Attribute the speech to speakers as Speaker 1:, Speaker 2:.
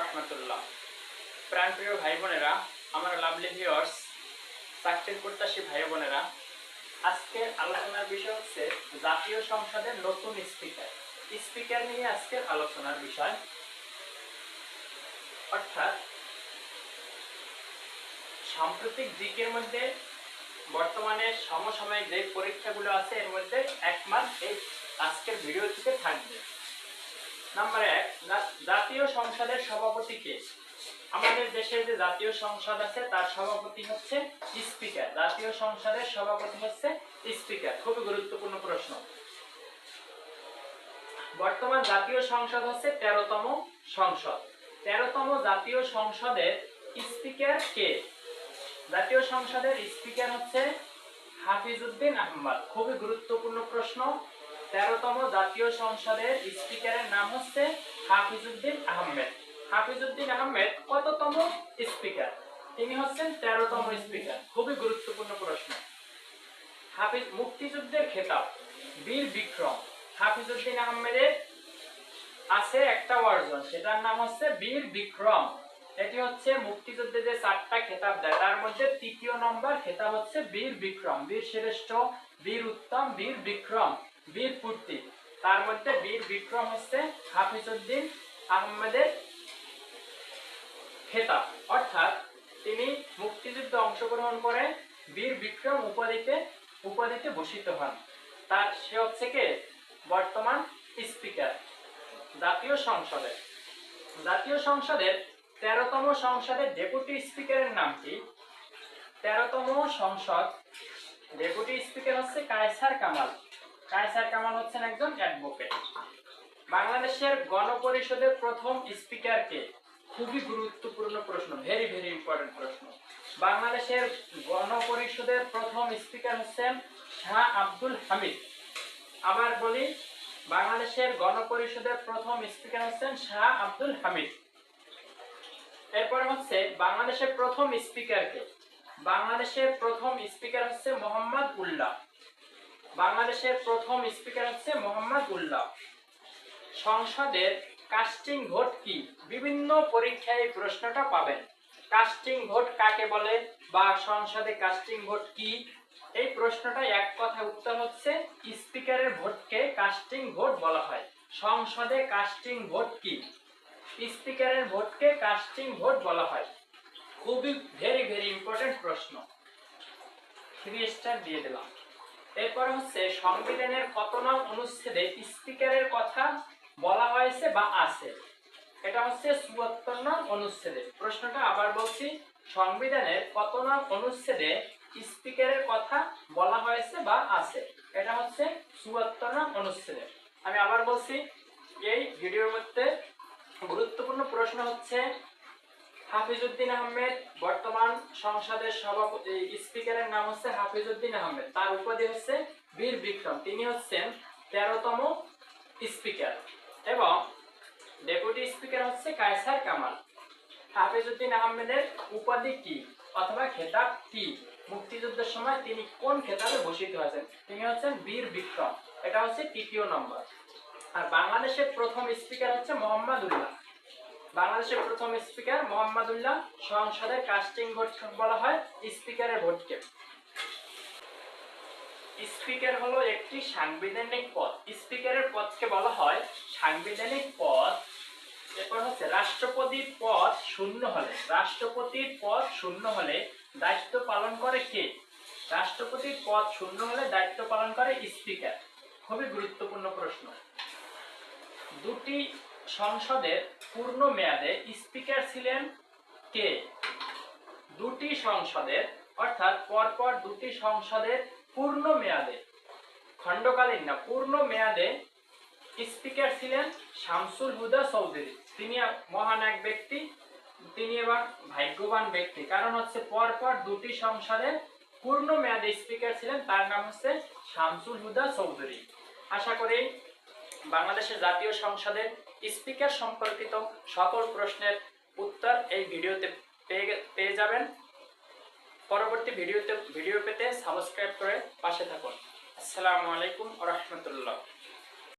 Speaker 1: রাহমাতুল্লাহ। প্রাণপ্রিয় ভাই বোনেরা, আমার লাভলি ভিউয়ার্স, চাকরির প্রত্যাশী ভাই বোনেরা, আজকের আলোচনার বিষয় হচ্ছে জাতীয় সংসদের নতুন স্পিকার নিয়ে আজকের আলোচনার বিষয়। অর্থাৎ সাম্প্রতিক দিকের মধ্যে বর্তমানে সমসাময়িক যে পরীক্ষাগুলো আছে এর মধ্যে একমাত্র এই আজকের ভিডিও থেকে থাকবে। নাম্বার 1, জাতীয় সংসদের সভাপতি কে? আমাদের দেশের যে জাতীয় সংসদ আছে তার সভাপতি হচ্ছে স্পিকার। জাতীয় সংসদের সভাপতি হচ্ছে স্পিকার। খুবই গুরুত্বপূর্ণ প্রশ্ন। বর্তমান জাতীয় সংসদ হচ্ছে 13তম সংসদ। 13তম জাতীয় সংসদের স্পিকার কে? জাতীয় সংসদের স্পিকার হচ্ছে হাফিজউদ্দিন আহমদ। খুবই গুরুত্বপূর্ণ প্রশ্ন। 13তম জাতীয় সংসদের স্পিকারের নাম হচ্ছে হাফিজউদ্দিন আহমেদ। হাফিজউদ্দিন আহমেদ কততম স্পিকার? তিনি হচ্ছেন 13তম স্পিকার। খুবই গুরুত্বপূর্ণ প্রশ্ন। মুক্তিযুদ্ধের খেতাব বীর বিক্রম হাফিজউদ্দিন আহমেদের আছে একটা অর্জন, সেটার নাম হচ্ছে বীর বিক্রম। এটি হচ্ছে মুক্তিযুদ্ধে যে 4টা খেতাব দেয় তার মধ্যে 3য় নম্বর খেতাব হচ্ছে বীর বিক্রম। বীর শ্রেষ্ঠ, বীর উত্তম, বীর বিক্রম, বীর পূর্তি। তার মধ্যে বীর বিক্রম হচ্ছে হাফিজউদ্দিন আহমেদের খেতাব। অর্থাৎ তিনি মুক্তিযুদ্ধে অংশগ্রহণ করে বীর বিক্রম উপাধিতে ভূষিত হন। তার সে হচ্ছে কে? বর্তমান স্পিকার জাতীয় সংসদের। জাতীয় সংসদের 13তম সংসদের ডেপুটি স্পিকারের নাম কি? 13তম সংসদ ডেপুটি স্পিকার হচ্ছে কায়সার কামাল। কায়সার কামাল হচ্ছেন একজন অ্যাডভোকেট। বাংলাদেশের গণপরিষদের প্রথম স্পিকার কে? খুবই গুরুত্বপূর্ণ প্রশ্ন, ভেরি ভেরি ইম্পর্টেন্ট প্রশ্ন। বাংলাদেশের গণপরিষদের প্রথম স্পিকার হচ্ছেন শাহ আব্দুল হামিদ। আবার বলি, বাংলাদেশের গণপরিষদের প্রথম স্পিকার হচ্ছেন শাহ আব্দুল হামিদ। এরপর হচ্ছে বাংলাদেশের প্রথম স্পিকার কে? বাংলাদেশের প্রথম স্পিকার হচ্ছে মোহাম্মদ উল্লাহ। বাংলাদেশের প্রথম স্পিকার হচ্ছে মোহাম্মদ উল্লাহ। সংসদের কাস্টিং ভোট কি? বিভিন্ন পরীক্ষায় এই প্রশ্নটা পাবেন। কাস্টিং ভোট কাকে বলে বা সংসদে কাস্টিং ভোট কি? এই প্রশ্নটা এক কথায় উত্তর হচ্ছে স্পিকারের ভোটকে কাস্টিং ভোট বলা হয়। সংসদে কাস্টিং ভোট কি? স্পিকারের ভোটকে কাস্টিং ভোট বলা হয়। খুবই ভেরি ভেরি ইম্পর্টেন্ট প্রশ্ন। 3 স্টার দিয়ে দিলাম। এরপর হচ্ছে সংবিধানের কত নং অনুচ্ছেদে স্পিকারের কথা বলা হয়েছে বা আছে? এটা হচ্ছে 74 নং অনুচ্ছেদে। প্রশ্নটা আবার বলছি, সংবিধানের কত নং অনুচ্ছেদে স্পিকারের কথা বলা হয়েছে বা আছে? এটা হচ্ছে 74 নং অনুচ্ছেদে। আমি আবার বলছি, এই ভিডিওর মধ্যে গুরুত্বপূর্ণ প্রশ্ন হচ্ছে হাফিজউদ্দিন আহমেদ বর্তমান সংসদের সভাপতি। স্পিকারের নাম হচ্ছে হাফিজউদ্দিন আহমেদ। তার উপাধি হচ্ছে বীর বিক্রম। তিনি হচ্ছেন 13তম স্পিকার এবং ডেপুটি স্পিকার হচ্ছে কায়সার কামাল। হাফিজউদ্দিন আহমেদের উপাধি কি অথবা খেতাব কি? মুক্তিযুদ্ধের সময় তিনি কোন খেতাবে ভূষিত হয়েছেন? তিনি হচ্ছেন বীর বিক্রম। এটা হচ্ছে 3য় নম্বর। আর বাংলাদেশের প্রথম স্পিকার হচ্ছে মোহাম্মদ উল্লাহ। বাংলাদেশের প্রথম স্পিকার মোহাম্মদ উল্লাহ। সংসদের কাস্টিং ভোট বলা হয় স্পিকারের ভোটকে। স্পিকার হলো একটি সাংবিধানিক পদ। স্পিকারের পদকে বলা হয় সাংবিধানিক পদ। এরপর হচ্ছে রাষ্ট্রপতির পদ শূন্য হলে দায়িত্ব পালন করে কে? রাষ্ট্রপতির পদ শূন্য হলে দায়িত্ব পালন করে স্পিকার। খুবই গুরুত্বপূর্ণ প্রশ্ন। দুটি সংসদের পূর্ণ মেয়াদে স্পিকার ছিলেন কে? দুটি সংসদের অর্থাৎ পরপর দুটি সংসদের পূর্ণ মেয়াদে, খণ্ডকালীন না, পূর্ণ মেয়াদে স্পিকার ছিলেন শামসুল হুদা চৌধুরী। তিনি মহান এক ব্যক্তি, তিনি এবার ভাগ্যবান ব্যক্তি। কারণ হচ্ছে পরপর দুটি সংসদের পূর্ণ মেয়াদে স্পিকার ছিলেন, তার নাম হচ্ছে শামসুল হুদা চৌধুরী। আশা করি বাংলাদেশের জাতীয় সংসদের স্পিকার সম্পর্কিত সকল প্রশ্নের উত্তর এই ভিডিওতে পেয়ে যাবেন। পরবর্তী ভিডিও পেতে সাবস্ক্রাইব করে পাশে থাকুন। আসসালামু আলাইকুম ওয়া রাহমাতুল্লাহ।